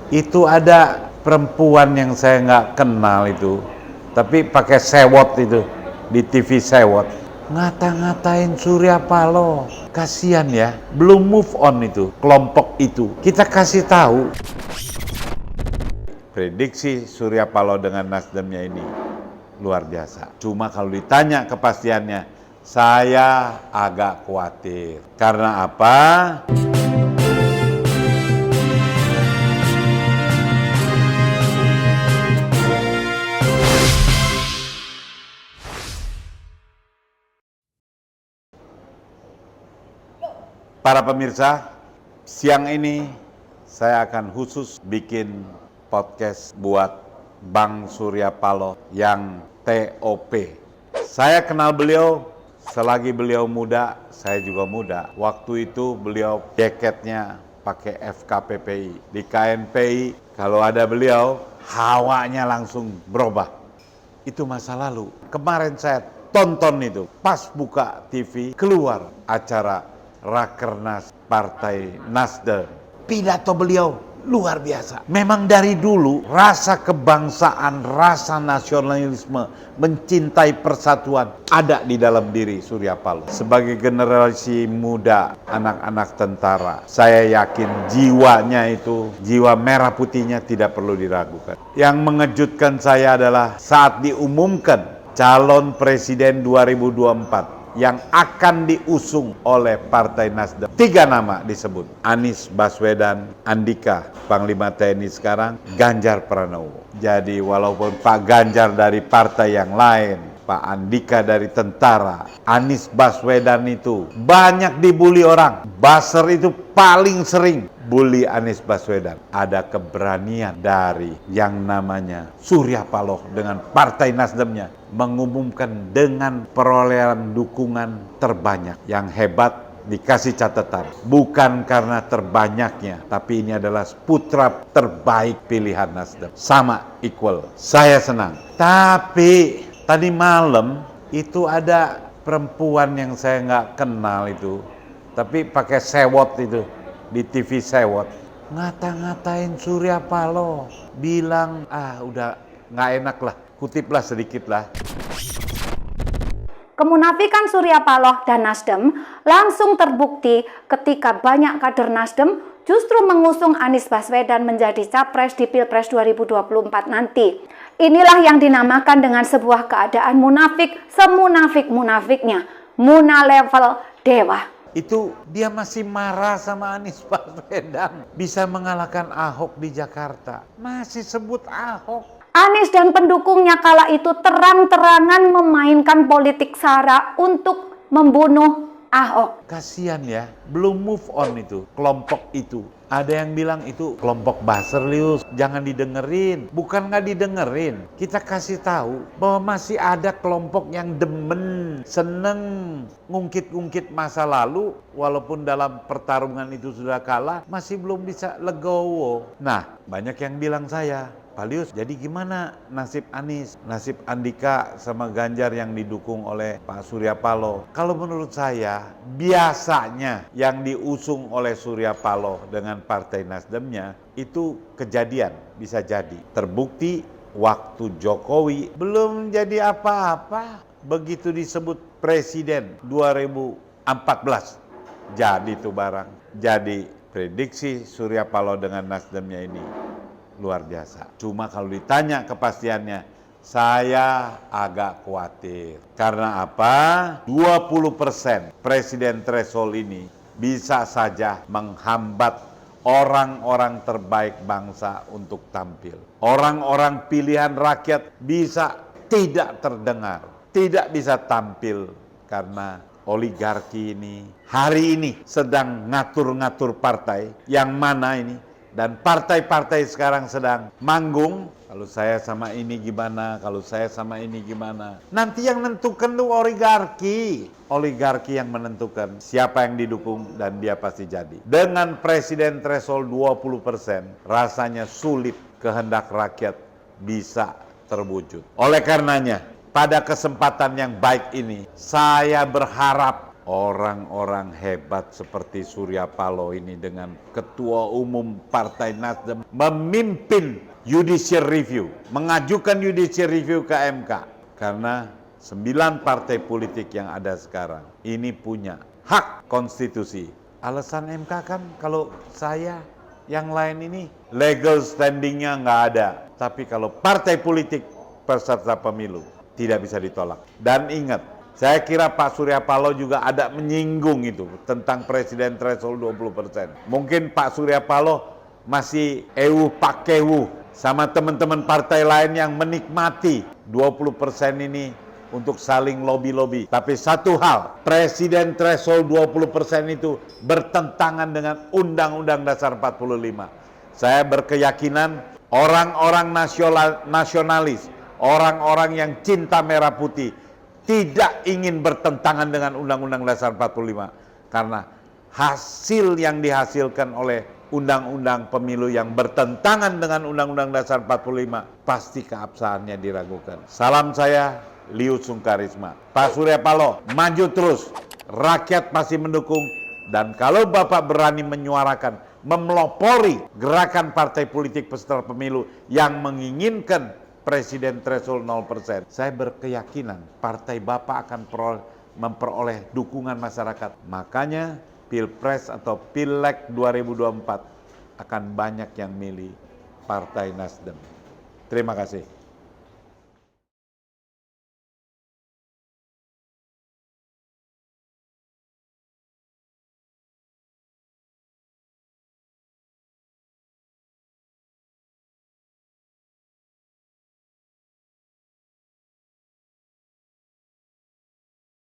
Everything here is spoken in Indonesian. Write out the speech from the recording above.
Itu ada perempuan yang saya nggak kenal itu, tapi pakai sewot itu, di TV sewot. Ngata-ngatain Surya Paloh. Kasian ya, belum move on itu, kelompok itu. Kita kasih tahu. Prediksi Surya Paloh dengan Nasdemnya ini luar biasa. Cuma kalau ditanya kepastiannya, saya agak khawatir. Karena apa? Para pemirsa, siang ini saya akan khusus bikin podcast buat Bang Surya Paloh yang TOP. Saya kenal beliau selagi beliau muda, saya juga muda. Waktu itu beliau jaketnya pakai FKPPI. Di KNPI kalau ada beliau, hawanya langsung berubah. Itu masa lalu. Kemarin saya tonton itu, pas buka TV, keluar acara Rakernas Partai Nasdem. Pidato beliau luar biasa. Memang dari dulu rasa kebangsaan, rasa nasionalisme, mencintai persatuan ada di dalam diri Surya Paloh. Sebagai generasi muda, anak-anak tentara, saya yakin jiwanya itu, jiwa merah putihnya tidak perlu diragukan. Yang mengejutkan saya adalah saat diumumkan calon presiden 2024 yang akan diusung oleh Partai Nasdem. 3 nama disebut. Anies Baswedan, Andika, Panglima TNI sekarang, Ganjar Pranowo. Jadi walaupun Pak Ganjar dari partai yang lain, Pak Andika dari tentara, Anies Baswedan itu banyak dibully orang. Buzzer itu paling sering bully Anies Baswedan. Ada keberanian dari yang namanya Surya Paloh dengan Partai Nasdemnya mengumumkan dengan perolehan dukungan terbanyak. Yang hebat, dikasih catatan, bukan karena terbanyaknya, tapi ini adalah putra terbaik pilihan Nasdem. Sama, equal. Saya senang. Tapi tadi malam itu ada perempuan yang saya nggak kenal itu, tapi pakai sewot itu, di TV sewot. Ngata-ngatain Surya Paloh. Bilang, udah nggak enak lah. Kutiplah sedikit lah. Kemunafikan Surya Paloh dan Nasdem langsung terbukti ketika banyak kader Nasdem justru mengusung Anies Baswedan menjadi capres di Pilpres 2024 nanti. Inilah yang dinamakan dengan sebuah keadaan munafik semunafik-munafiknya. Muna level dewa. Itu dia masih marah sama Anies Baswedan. Bisa mengalahkan Ahok di Jakarta. Masih sebut Ahok. Anies dan pendukungnya kala itu terang-terangan memainkan politik SARA untuk membunuh Ahok. Kasian ya, belum move on itu, kelompok itu. Ada yang bilang itu kelompok Baserlius, jangan didengerin. Bukan nggak didengerin, kita kasih tahu bahwa masih ada kelompok yang demen, seneng ngungkit-ngungkit masa lalu, walaupun dalam pertarungan itu sudah kalah, masih belum bisa legowo. Nah, banyak yang bilang saya, Pak Lius, jadi gimana nasib Anies, nasib Andika sama Ganjar yang didukung oleh Pak Surya Paloh? Kalau menurut saya, biasanya yang diusung oleh Surya Paloh dengan Partai Nasdemnya itu kejadian, bisa jadi. Terbukti waktu Jokowi belum jadi apa-apa, begitu disebut Presiden 2014, jadi itu barang. Jadi prediksi Surya Paloh dengan Nasdemnya ini luar biasa. Cuma kalau ditanya kepastiannya, saya agak khawatir. Karena apa? 20% presiden threshold ini bisa saja menghambat orang-orang terbaik bangsa untuk tampil. Orang-orang pilihan rakyat bisa tidak terdengar, tidak bisa tampil karena oligarki ini hari ini sedang ngatur-ngatur partai yang mana ini. Dan partai-partai sekarang sedang manggung, kalau saya sama ini gimana, kalau saya sama ini gimana. Nanti yang menentukan itu oligarki. Oligarki yang menentukan siapa yang didukung dan dia pasti jadi. Dengan presiden threshold 20%, rasanya sulit kehendak rakyat bisa terwujud. Oleh karenanya, pada kesempatan yang baik ini, saya berharap orang-orang hebat seperti Surya Paloh ini dengan Ketua Umum Partai Nasdem memimpin judicial review, mengajukan judicial review ke MK. Karena 9 partai politik yang ada sekarang ini punya hak konstitusi. Alasan MK kan kalau saya yang lain ini legal standingnya nggak ada. Tapi kalau partai politik peserta pemilu tidak bisa ditolak. Dan ingat, saya kira Pak Surya Paloh juga ada menyinggung itu tentang presiden threshold 20%. Mungkin Pak Surya Paloh masih pakewu sama teman-teman partai lain yang menikmati 20% ini untuk saling lobby-lobby. Tapi satu hal, presiden threshold 20% itu bertentangan dengan Undang-Undang Dasar 45. Saya berkeyakinan orang-orang nasionalis, orang-orang yang cinta merah putih tidak ingin bertentangan dengan Undang-Undang Dasar 45. Karena hasil yang dihasilkan oleh Undang-Undang Pemilu yang bertentangan dengan Undang-Undang Dasar 45 pasti keabsahannya diragukan. Salam saya, Liu Sungkarisma. Pak Surya Paloh, maju terus. Rakyat pasti mendukung. Dan kalau Bapak berani menyuarakan, memelopori gerakan partai politik peserta pemilu yang menginginkan presiden threshold 0%, saya berkeyakinan partai Bapak akan memperoleh dukungan masyarakat. Makanya Pilpres atau Pileg 2024 akan banyak yang milih Partai Nasdem. Terima kasih.